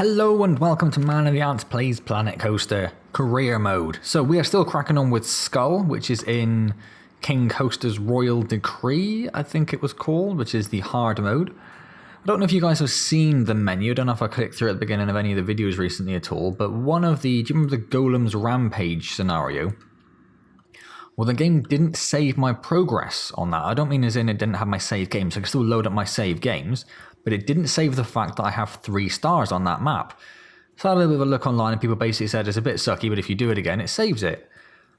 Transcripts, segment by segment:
Hello and welcome to Man of the Antz Plays Planet Coaster Career Mode. So we are still cracking on with Skull, which is in King Coaster's Royal Decree, I think it was called, which is the hard mode. I don't know if you guys have seen the menu, I don't know if I clicked through at the beginning of any of the videos recently at all, but one of the, do you remember the Golem's Rampage scenario? Well, the game didn't save my progress on that. I don't mean as in it didn't have my save games, I can still load up my save games, but it didn't save the fact that I have 3 stars on that map. So I had a little bit of a look online and people basically said it's a bit sucky, but if you do it again, it saves it.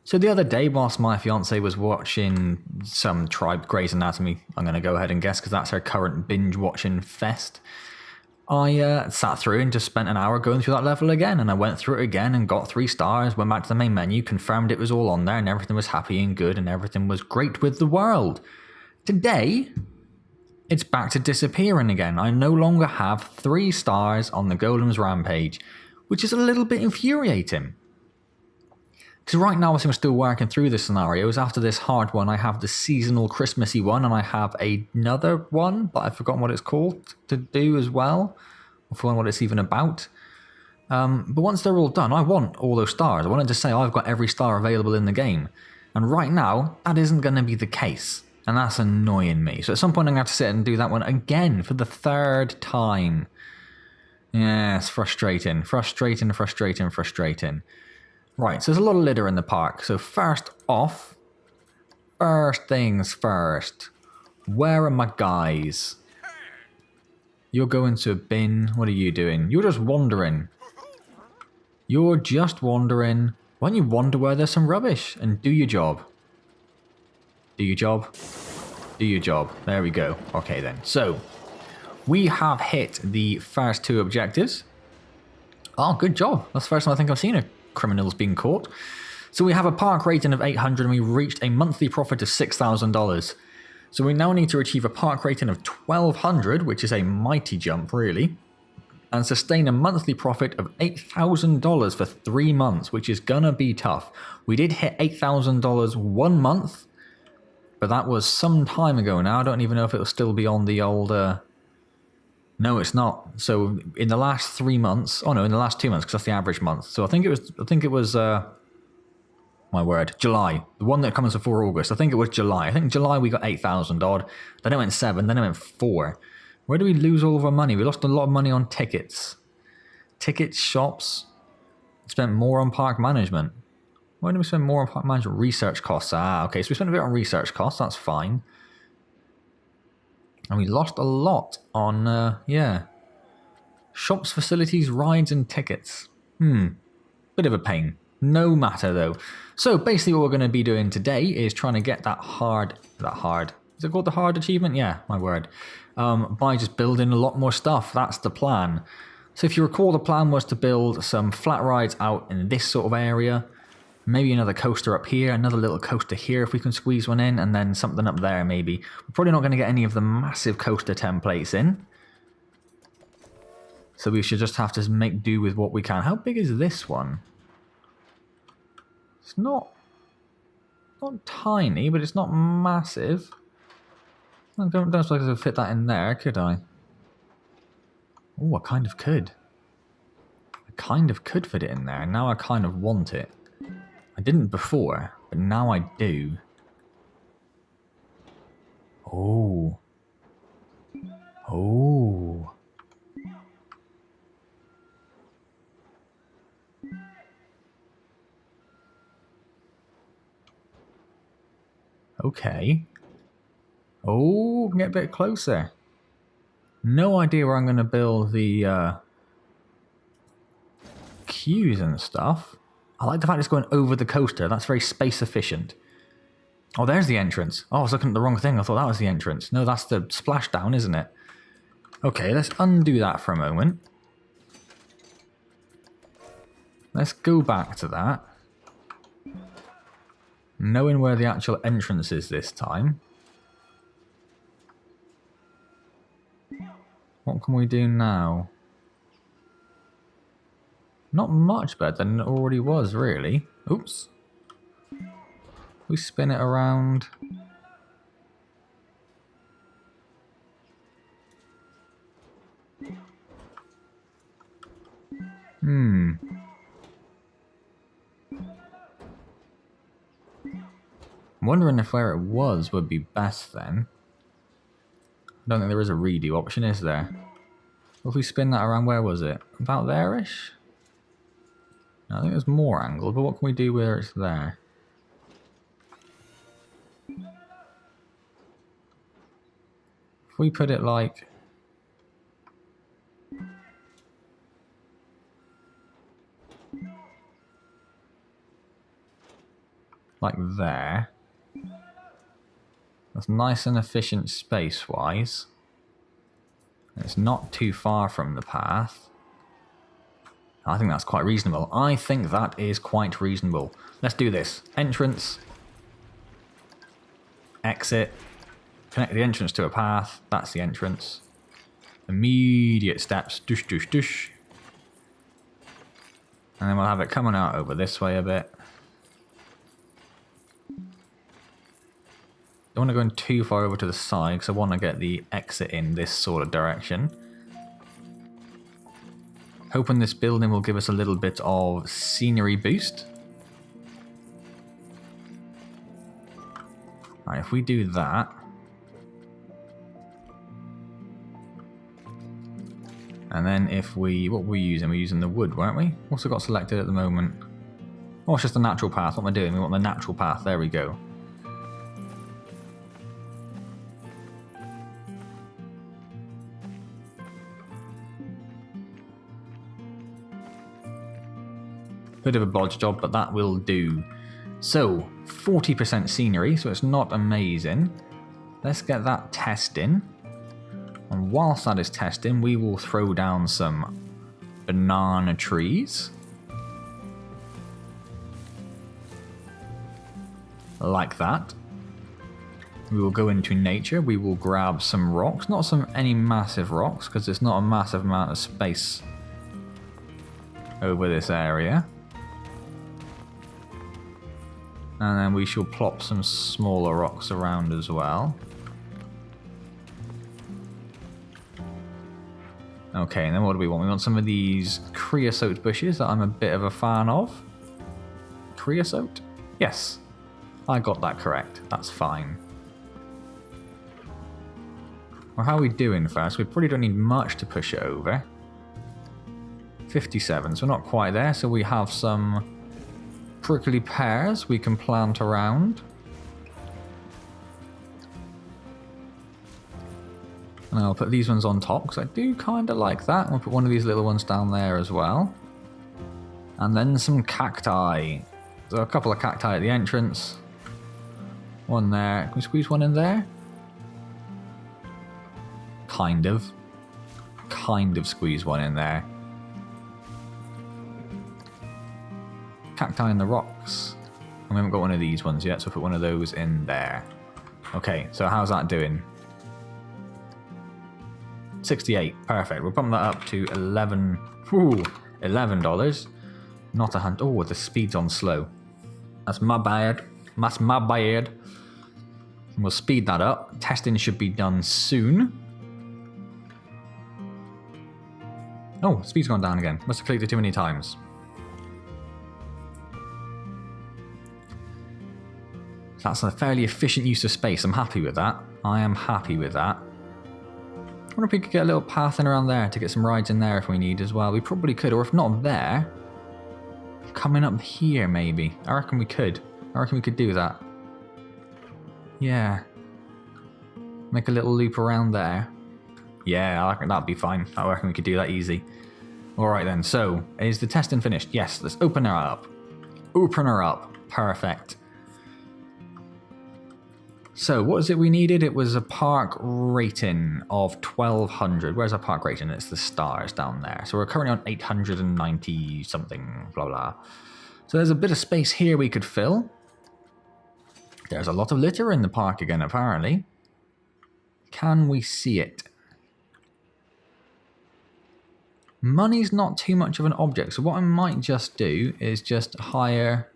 So the other day, whilst my fiance was watching some Tribe Grey's Anatomy, I'm going to go ahead and guess because that's her current binge-watching fest, I sat through and just spent an hour going through that level again, and I went through it again and got 3 stars, went back to the main menu, confirmed it was all on there and everything was happy and good and everything was great with the world. Today, it's back to disappearing again. I no longer have 3 stars on the Golem's Rampage, which is a little bit infuriating. Because right now, as I'm still working through the scenarios, after this hard one, I have the seasonal Christmassy one, and I have another one, but I've forgotten what it's called, to do as well. I've forgotten what it's even about. But once they're all done, I want all those stars. I wanted to say I've got every star available in the game. And right now, that isn't going to be the case. And that's annoying me. So at some point, I'm going to have to sit and do that one again for the 3rd time. Yeah, it's frustrating. Frustrating. Right, so there's a lot of litter in the park. So first off, first things first. Where are my guys? You're going to a bin. What are you doing? You're just wandering. You're just wandering. Why don't you wander where there's some rubbish and do your job? Do your job. Do your job. There we go. Okay then. So, we have hit the first 2 objectives. Oh, good job. That's the first time I think I've seen a criminals being caught. So we have a park rating of 800 and we reached a monthly profit of $6,000. So we now need to achieve a park rating of 1200, which is a mighty jump really, and sustain a monthly profit of $8,000 for 3 months, which is gonna be tough. We did hit $8,000 one month, but that was some time ago now. I don't even know if it'll still be on the old... No, it's not. So in the last 3 months, oh no, in the last 2 months, because that's the average month. So I think it was, my word, July. The one that comes before August. I think it was July. I think July we got 8,000 odd. Then it went 7, then it went 4. Where do we lose all of our money? We lost a lot of money on tickets. Tickets, shops. Spent more on park management. Why did we spend more on park management? Research costs. Ah, okay, so we spent a bit on research costs. That's fine. And we lost a lot on, yeah. Shops, facilities, rides, and tickets. Bit of a pain. No matter, though. So, basically what we're going to be doing today is trying to get that hard... Is it called the hard achievement? Yeah, my word. By just building a lot more stuff. That's the plan. So, if you recall, the plan was to build some flat rides out in this sort of area. Maybe another coaster up here, another little coaster here if we can squeeze one in, and then something up there maybe. We're probably not going to get any of the massive coaster templates in. So we should just have to make do with what we can. How big is this one? It's not tiny, but it's not massive. I don't suppose I could fit that in there, could I? Oh, I kind of could. I kind of could fit it in there, and now I kind of want it. I didn't before, but now I do. Oh. Oh. Okay. Oh, get a bit closer. No idea where I'm going to build the queues and stuff. I like the fact it's going over the coaster. That's very space efficient. Oh, there's the entrance. Oh, I was looking at the wrong thing. I thought that was the entrance. No, that's the splashdown, isn't it? Okay, let's undo that for a moment. Let's go back to that. Knowing where the actual entrance is this time. What can we do now? Not much better than it already was, really. Oops. We spin it around. I'm wondering if where it was would be best then. I don't think there is a redo option, is there? If we spin that around, where was it? About there-ish? I think there's more angle, but what can we do where it's there? If we put it like... like there. That's nice and efficient space-wise. It's not too far from the path. I think that's quite reasonable. I think that is quite reasonable. Let's do this. Entrance. Exit. Connect the entrance to a path. That's the entrance. Immediate steps. Dush, dush, dush. And then we'll have it coming out over this way a bit. Don't want to go in too far over to the side because I want to get the exit in this sort of direction. Hoping this building will give us a little bit of scenery boost. Alright, if we do that. And then if we... what were we using? We're using the wood, weren't we? What's it got selected at the moment? Oh, it's just the natural path. What am I doing? We want the natural path. There we go. Bit of a bodge job, but that will do. So, 40% scenery, so it's not amazing. Let's get that testing. And whilst that is testing, we will throw down some banana trees. Like that. We will go into nature. We will grab some rocks. Not any massive rocks, because there's not a massive amount of space over this area. And then we shall plop some smaller rocks around as well. Okay, and then what do we want? We want some of these creosote bushes that I'm a bit of a fan of. Creosote? Yes. I got that correct. That's fine. Well, how are we doing first? We probably don't need much to push it over. 57, so we're not quite there, so we have some prickly pears we can plant around. And I'll put these ones on top because I do kind of like that. I'll put one of these little ones down there as well. And then some cacti. So a couple of cacti at the entrance. One there. Can we squeeze one in there? Kind of. Kind of squeeze one in there. Cacti in the rocks. And we haven't got one of these ones yet, so we'll put one of those in there. Okay, so how's that doing? 68. Perfect. We'll bump that up to 11. Ooh, $11. Not a hunt. Oh, the speed's on slow. That's my bad. That's my bad. We'll speed that up. Testing should be done soon. Oh, speed's gone down again. Must have clicked it too many times. That's a fairly efficient use of space. I'm happy with that. I am happy with that. I wonder if we could get a little path in around there to get some rides in there if we need as well. We probably could, or if not there, coming up here maybe. I reckon we could. I reckon we could do that. Yeah. Make a little loop around there. Yeah, I reckon that'd be fine. I reckon we could do that easy. Alright then, so, is the testing finished? Yes, let's open her up. Open her up. Perfect. So, what is it we needed? It was a park rating of 1200. Where's our park rating? It's the stars down there. So we're currently on 890 something, blah blah. So there's a bit of space here we could fill. There's a lot of litter in the park again, apparently. Can we see it? Money's not too much of an object, so what I might just do is just hire...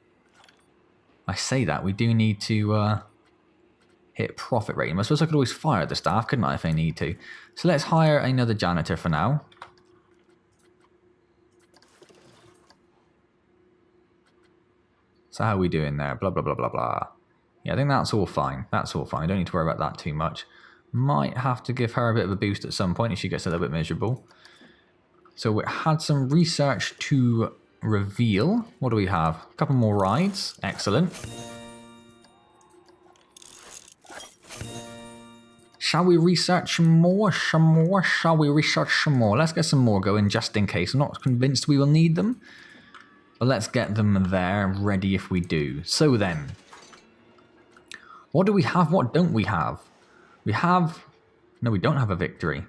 I say that, we do need to... hit profit rating. I suppose I could always fire the staff, couldn't I, if I need to? So let's hire another janitor for now. So how are we doing there? Blah, blah, blah, blah, blah. Yeah, I think that's all fine. That's all fine. I don't need to worry about that too much. Might have to give her a bit of a boost at some point if she gets a little bit miserable. So we had some research to reveal. What do we have? A couple more rides. Excellent. Shall we research more? Some more? Shall we research some more? Let's get some more going just in case. I'm not convinced we will need them. But let's get them there, ready if we do. So then, what do we have? What don't we have? We have... No, we don't have a victory.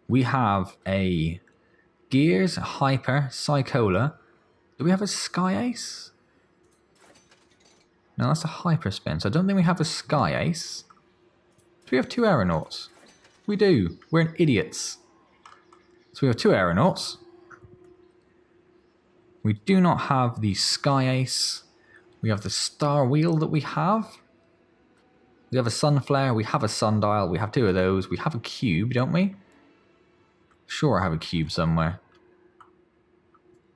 We have a Gears, Hyper, Psychola. Do we have a Sky Ace? No, that's a Hyper Spin. So I don't think we have a Sky Ace. Do we have 2 Aeronauts? We do. We're idiots. So we have 2 Aeronauts. We do not have the Sky Ace. We have the Star Wheel that we have. We have a Sunflare. We have a Sundial. We have 2 of those. We have a cube, don't we? Sure, I have a cube somewhere.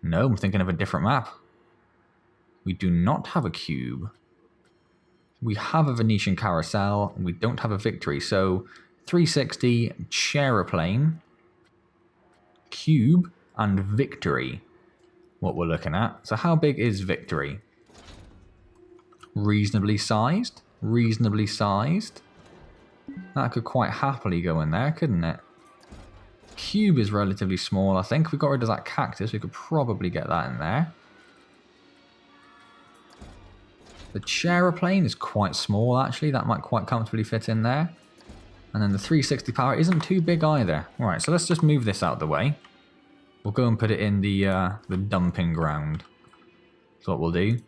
No, I'm thinking of a different map. We do not have a cube. We have a Venetian Carousel. We don't have a victory. So 360, Chairplane, cube, and victory. What we're looking at. So how big is victory? Reasonably sized. Reasonably sized. That could quite happily go in there, couldn't it? Cube is relatively small, I think. If we got rid of that cactus, we could probably get that in there. The Chairplane is quite small, actually. That might quite comfortably fit in there. And then the 360 power isn't too big either. Alright, so let's just move this out of the way. We'll go and put it in the dumping ground. That's what we'll do.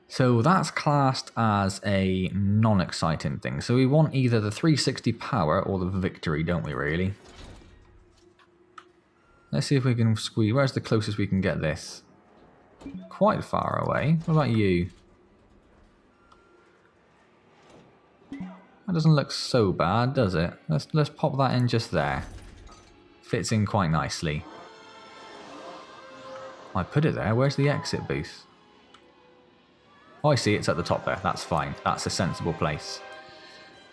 So that's classed as a non-exciting thing. So we want either the 360 power or the victory, don't we, really? Let's see if we can squeeze. Where's the closest we can get this? Quite far away. What about you? That doesn't look so bad, does it? Let's pop that in just there. Fits in quite nicely. I put it there. Where's the exit booth? Oh, I see. It's at the top there. That's fine. That's a sensible place.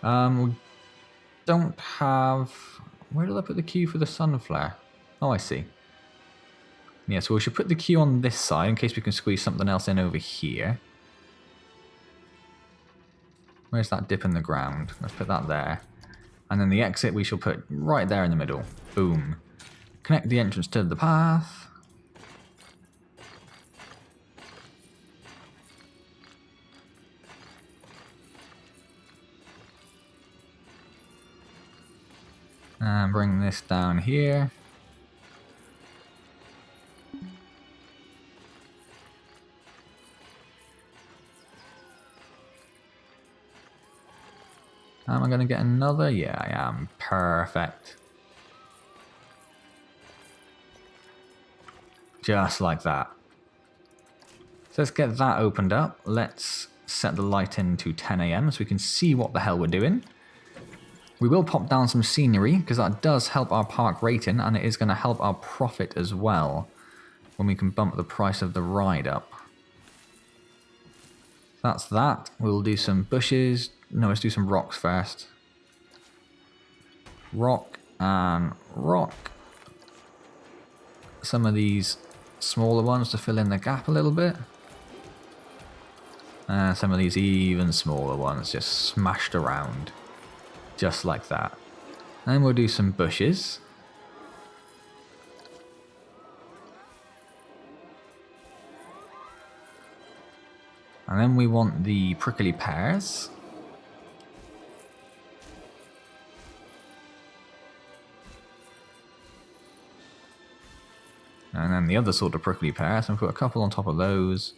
We don't have... Where did I put the queue for the Sunflare? Oh, I see. Yeah, so we should put the queue on this side in case we can squeeze something else in over here. Where's that dip in the ground? Let's put that there. And then the exit we shall put right there in the middle. Boom. Connect the entrance to the path. And bring this down here. Am I going to get another? Yeah, I am. Perfect. Just like that. So let's get that opened up. Let's set the light in to 10 AM so we can see what the hell we're doing. We will pop down some scenery because that does help our park rating and it is going to help our profit as well when we can bump the price of the ride up. That's that. We'll do some bushes. No, let's do some rocks first. Rock and rock. Some of these smaller ones to fill in the gap a little bit. And some of these even smaller ones just smashed around. Just like that. And we'll do some bushes. And then we want the prickly pears. And then the other sort of prickly pears. And put a couple on top of those.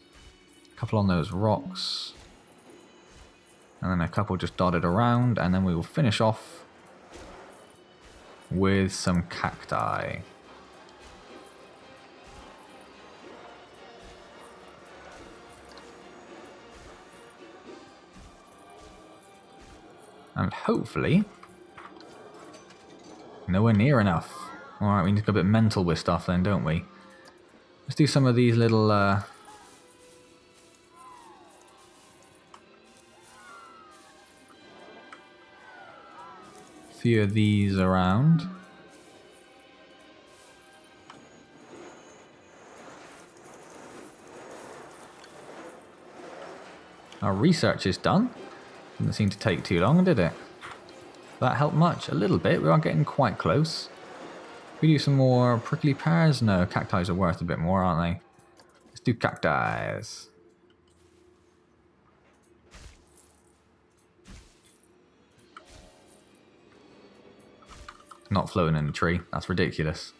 A couple on those rocks. And then a couple just dotted around, and then we will finish off with some cacti. And hopefully, nowhere near enough. Alright, we need to go a bit mental with stuff then, don't we? Let's do some of these little few of these around. Our research is done. Didn't seem to take too long, did it? That helped much? A little bit. We are getting quite close. We do some more prickly pears? No, cacti are worth a bit more, aren't they? Let's do cacti. Not floating in the tree. That's ridiculous.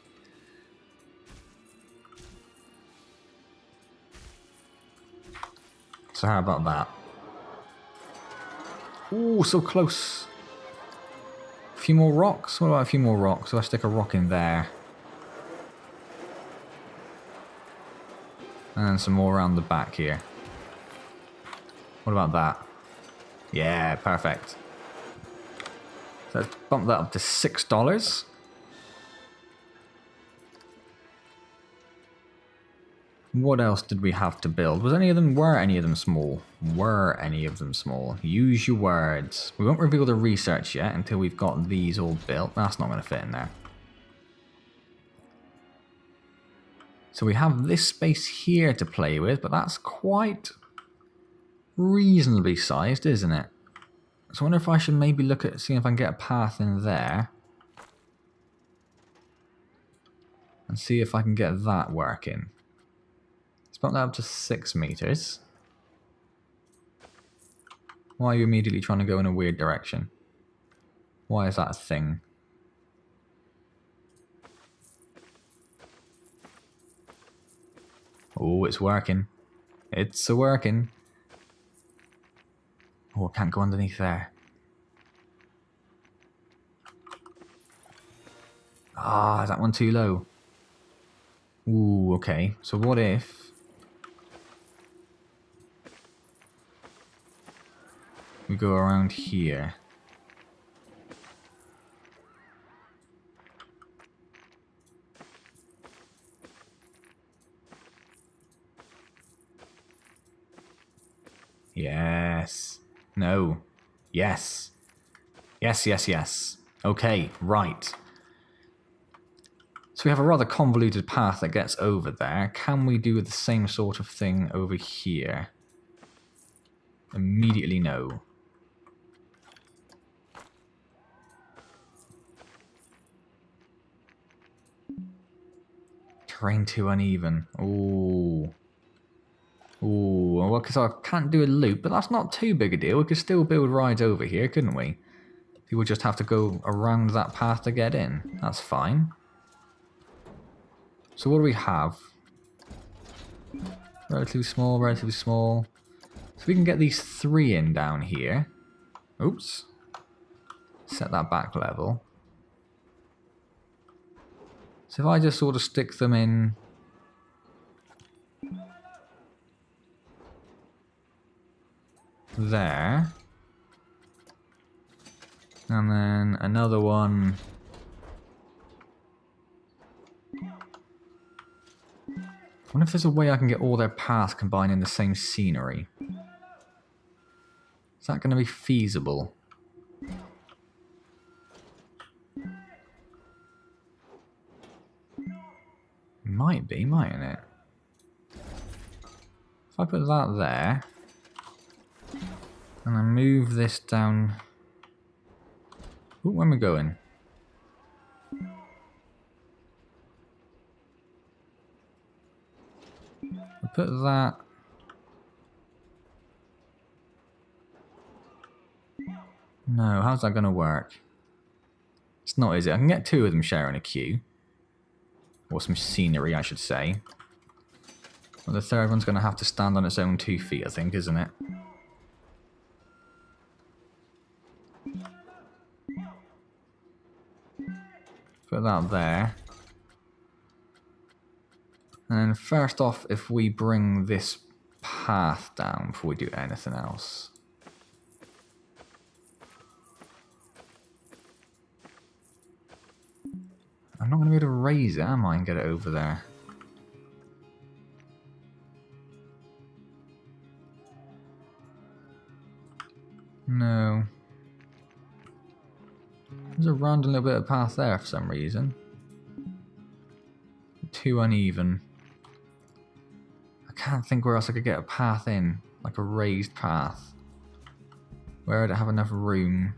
So how about that? Ooh, so close. A few more rocks? What about a few more rocks? So I stick a rock in there. And some more around the back here. What about that? Yeah, perfect. So let's bump that up to $6. What else did we have to build? Were any of them small? Were any of them small? Use your words. We won't reveal the research yet until we've got these all built. That's not going to fit in there. So we have this space here to play with, but that's quite reasonably sized, isn't it? So I wonder if I should maybe look at seeing if I can get a path in there. And see if I can get that working. Let's bump that up to 6 meters. Why are you immediately trying to go in a weird direction? Why is that a thing? Oh, it's working. It's working. Oh, I can't go underneath there. Ah, is that one too low? Ooh, okay. So what if we go around here? Yes. No. Yes. Yes, yes, yes. Okay, right. So we have a rather convoluted path that gets over there. Can we do the same sort of thing over here? Immediately no. Terrain too uneven. Ooh. Ooh, well, because I can't do a loop, but that's not too big a deal. We could still build rides over here, couldn't we? People just have to go around that path to get in. That's fine. So what do we have? Relatively small, relatively small. So we can get these 3 in down here. Oops. Set that back level. So if I just sort of stick them in... there. And then another one... I wonder if there's a way I can get all their paths combined in the same scenery. Is that going to be feasible? Might be, mightn't it? If I put that there, and then move this down... Ooh, where am I going? I put that... No, how's that going to work? It's not, is it? I can get 2 of them sharing a queue. Or some scenery, I should say. Well, the third one's going to have to stand on its own 2 feet, I think, isn't it? Put that there. And then first off, if we bring this path down before we do anything else. I'm not going to be able to raise it, am I, and get it over there? No. There's a random little bit of path there for some reason. Too uneven. I can't think where else I could get a path in. Like a raised path. Where would it have enough room?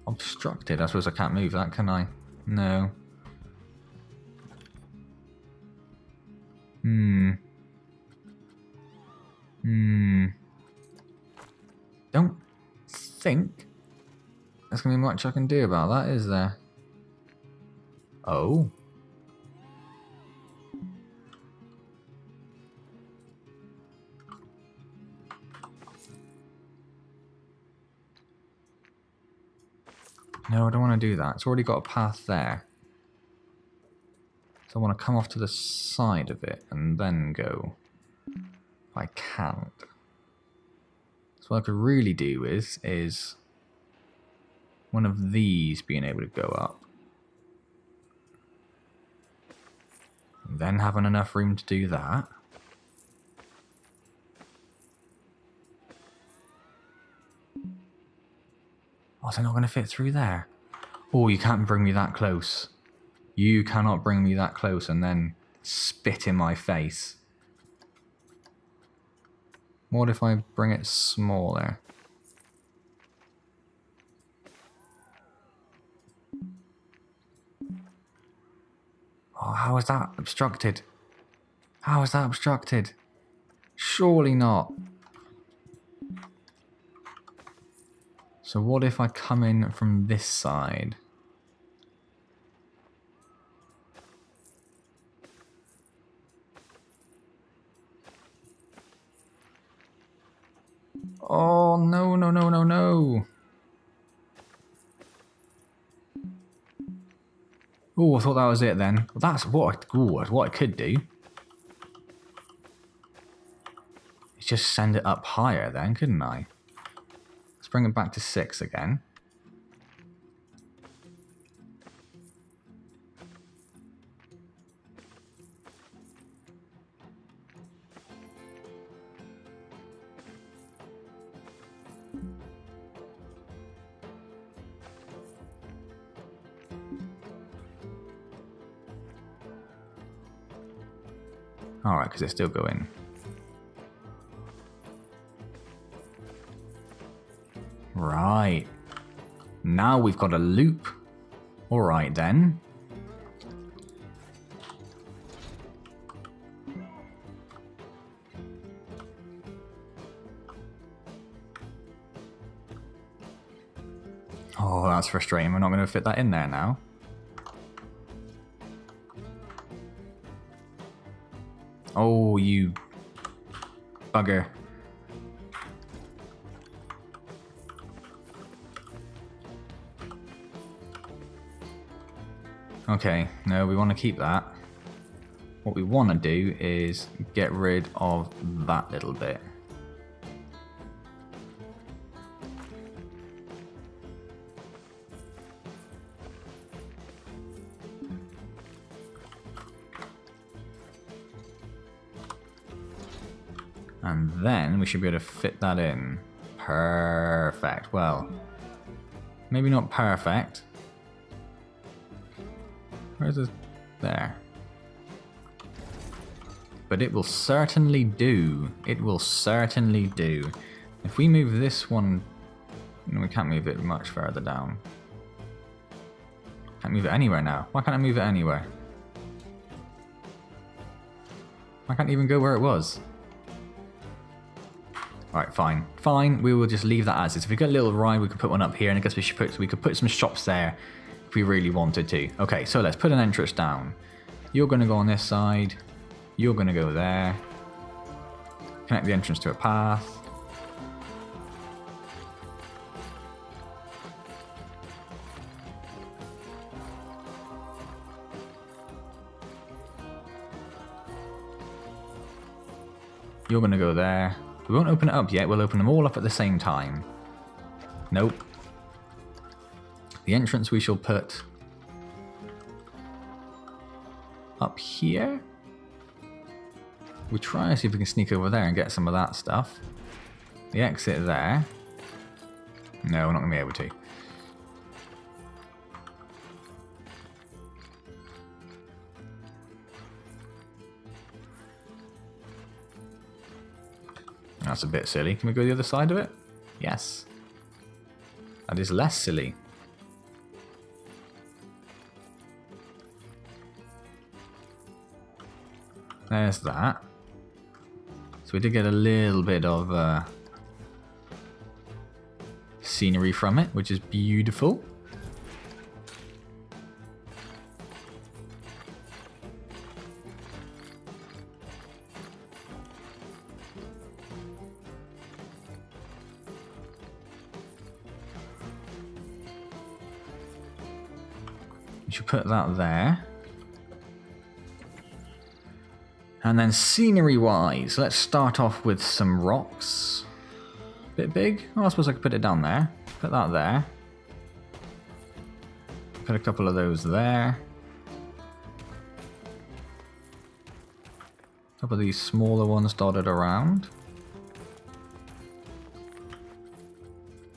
Obstructed. I suppose I can't move that, can I? No. Don't think there's going to be much I can do about that, is there? Oh. No, I don't want to do that. It's already got a path there. So I want to come off to the side of it and then go. I can't. So what I could really do is one of these being able to go up. And then having enough room to do that. Oh, is it not going to fit through there? Oh, you can't bring me that close. You cannot bring me that close and then spit in my face. What if I bring it smaller? Oh, how is that obstructed? How is that obstructed? Surely not. So what if I come in from this side? Oh, no, no, no, no, no. Oh, I thought that was it then. Well, that's what I could do. Is just send it up higher then, couldn't I? Let's bring it back to 6 again. Alright, because it's still going. Right. Now we've got a loop. Alright then. Oh, that's frustrating. We're not going to fit that in there now. Oh, you bugger. Okay, no, we want to keep that. What we want to do is get rid of that little bit. And then we should be able to fit that in. Perfect. Well, maybe not perfect. Where's it? There. But it will certainly do. It will certainly do. If we move this one... No, we can't move it much further down. Can't move it anywhere now. Why can't I move it anywhere? I can't even go where it was. Alright, fine. Fine, we will just leave that as is. If we get a little ride, we could put one up here, and I guess we could put some shops there if we really wanted to. Okay, so let's put an entrance down. You're going to go on this side. You're going to go there. Connect the entrance to a path. You're going to go there. We won't open it up yet, we'll open them all up at the same time. Nope. The entrance we shall put up here. We try and see if we can sneak over there and get some of that stuff. the exit there. No, we're not going to be able to. That's a bit silly. Can we go the other side of it? Yes. That is less silly. There's that. So we did get a little bit of scenery from it, which is beautiful. We should put that there. And then scenery-wise, let's start off with some rocks. Bit big. Oh, I suppose I could put it down there. Put that there. Put a couple of those there. A couple of these smaller ones dotted around.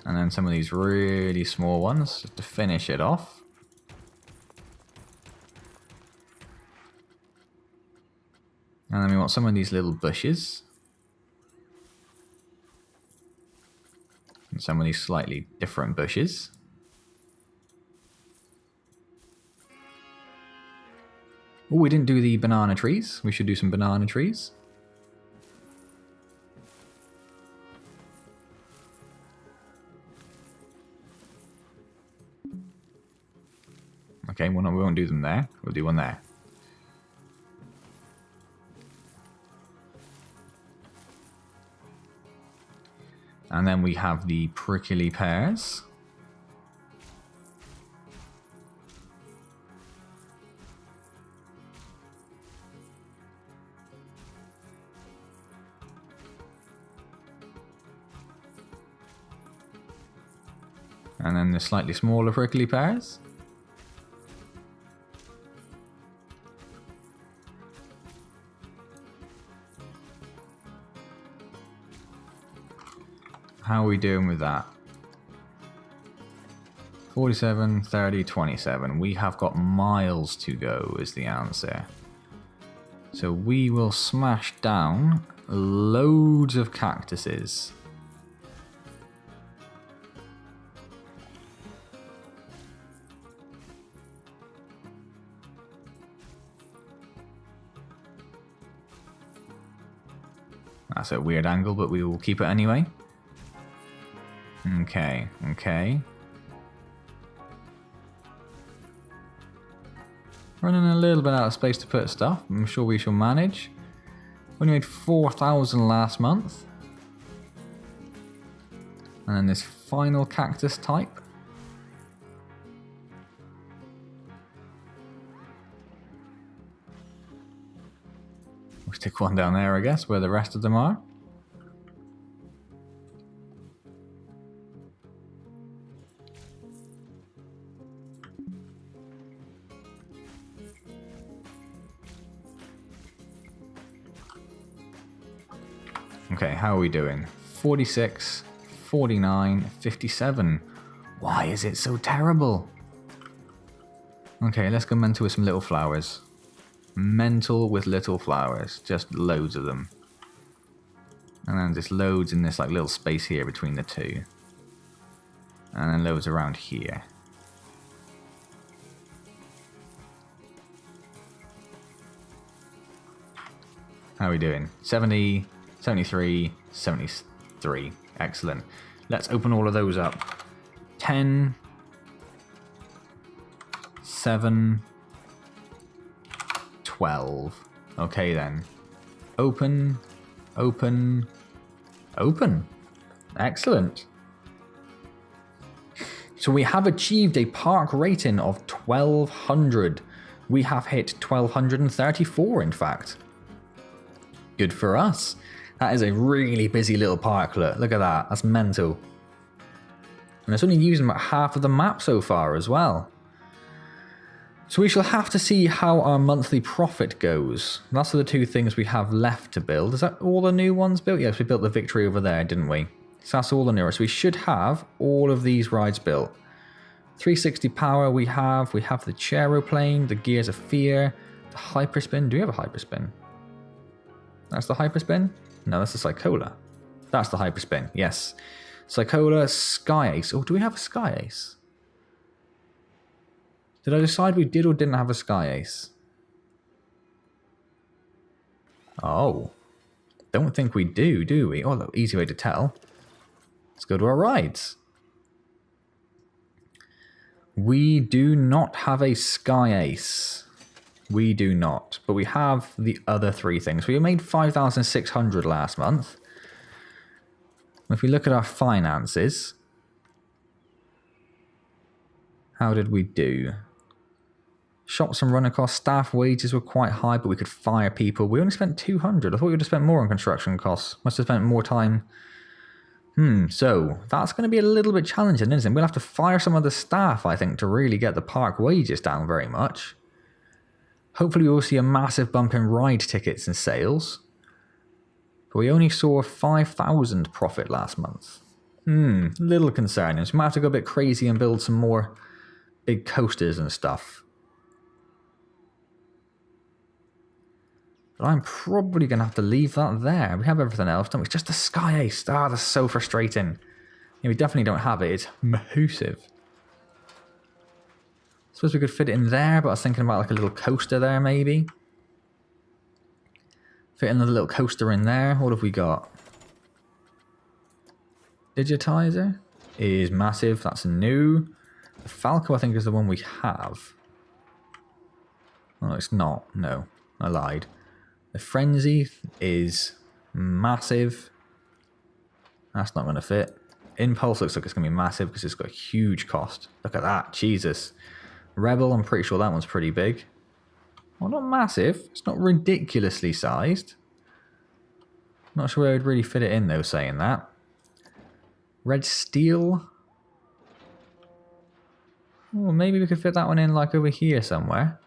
And then some of these really small ones just to finish it off. And then we want some of these little bushes. And some of these slightly different bushes. Oh, we didn't do the banana trees. We should do some banana trees. Okay, we won't do them there. We'll do one there. And then we have the prickly pears. And then the slightly smaller prickly pears. How are we doing with that? 47, 30, 27. We have got miles to go is the answer. So we will smash down loads of cactuses. That's a weird angle, but we will keep it anyway. Okay, okay. Running a little bit out of space to put stuff. I'm sure we shall manage. We only made 4,000 last month. And then this final cactus type. We'll stick one down there, I guess, where the rest of them are. Okay, how are we doing? 46, 49, 57. Why is it so terrible? Okay, let's go mental with some little flowers. Mental with little flowers. Just loads of them. And then just loads in this like little space here between the two. And then loads around here. How are we doing? 70... 73, 73. Excellent. Let's open all of those up. 10, 7, 12. Okay then. Open, open, open. Excellent. So we have achieved a park rating of 1200. We have hit 1234 in fact. Good for us. That is a really busy little park, look at that, that's mental. And it's only using about half of the map so far as well. So we shall have to see how our monthly profit goes. That's the two things we have left to build. Is that all the new ones built? Yes, we built the Victory over there, didn't we? So that's all the nearest. We should have all of these rides built. 360 power we have the Chaeroplane, the Gears of Fear, the Hyperspin. Do we have a Hyperspin? That's the Hyperspin? No, that's the Cycola. That's the Hyperspin, yes. Cycola, Sky Ace. Oh, do we have a Sky Ace? Did I decide we did or didn't have a Sky Ace? Oh. Don't think we do we? Oh, easy way to tell. Let's go to our rides. We do not have a Sky Ace. We do not. But we have the other three things. We made 5,600 last month. If we look at our finances, how did we do? Shops and runner costs, staff wages were quite high, but we could fire people. We only spent 200. I thought we would have spent more on construction costs. Must have spent more time. So that's going to be a little bit challenging, isn't it? We'll have to fire some of the staff, I think, to really get the park wages down very much. Hopefully we'll see a massive bump in ride tickets and sales. But we only saw 5,000 profit last month. A little concerning. So we might have to go a bit crazy and build some more big coasters and stuff. But I'm probably going to have to leave that there. We have everything else, don't we? It's just the Sky Ace. Ah, that's so frustrating. Yeah, we definitely don't have it. It's massive. Suppose we could fit it in there, but I was thinking about like a little coaster there, maybe. Fit another little coaster in there. What have we got? Digitizer is massive. That's new. The Falco, I think, is the one we have. Oh, it's not. No, I lied. The Frenzy is massive. That's not going to fit. Impulse looks like it's going to be massive because it's got a huge cost. Look at that. Jesus. Rebel, I'm pretty sure that one's pretty big. Well, not massive. It's not ridiculously sized. Not sure where I would really fit it in, though, saying that. Red Steel. Oh, maybe we could fit that one in, like, over here somewhere.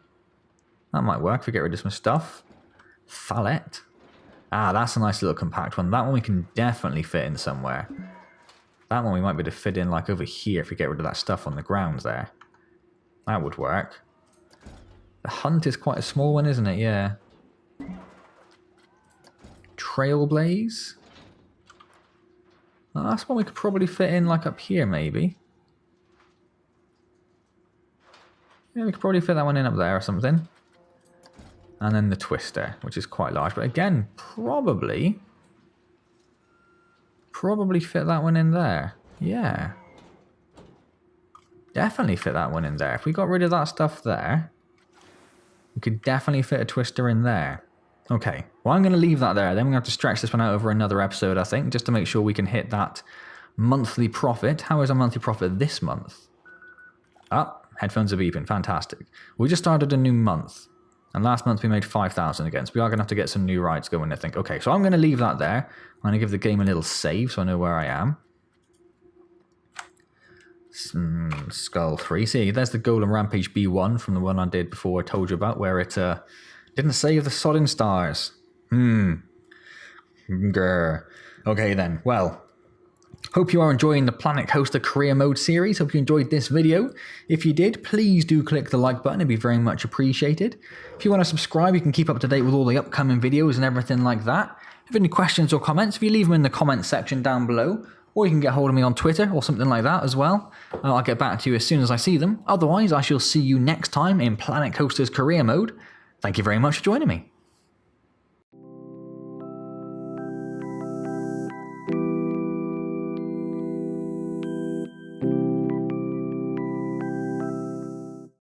That might work if we get rid of some stuff. Fallet. Ah, that's a nice little compact one. That one we can definitely fit in somewhere. That one we might be able to fit in, like, over here if we get rid of that stuff on the ground there. That would work. The Hunt is quite a small one, isn't it? Yeah. Trailblaze. Oh, that's one we could probably fit in, like, up here, maybe. Yeah, we could probably fit that one in up there or something. And then the Twister, which is quite large. But again, probably fit that one in there. Yeah. Definitely fit that one in there. If we got rid of that stuff there, we could definitely fit a Twister in there. Okay, well, I'm going to leave that there. Then we're going to have to stretch this one out over another episode, I think, just to make sure we can hit that monthly profit. How is our monthly profit this month? Ah, headphones are beeping. Fantastic. We just started a new month. And last month we made 5,000 again. So we are going to have to get some new rides going, I think. Okay, so I'm going to leave that there. I'm going to give the game a little save so I know where I am. Skull 3. See, there's the Golden Rampage B1 from the one I did before I told you about, where it didn't save the sodding stars. Grr. Okay then, well, hope you are enjoying the Planet Coaster Career Mode series. Hope you enjoyed this video. If you did, please do click the like button. It'd be very much appreciated. If you want to subscribe, you can keep up to date with all the upcoming videos and everything like that. If you have any questions or comments, if you leave them in the comments section down below, or you can get hold of me on Twitter or something like that as well. I'll get back to you as soon as I see them. Otherwise, I shall see you next time in Planet Coaster's Career Mode. Thank you very much for joining me.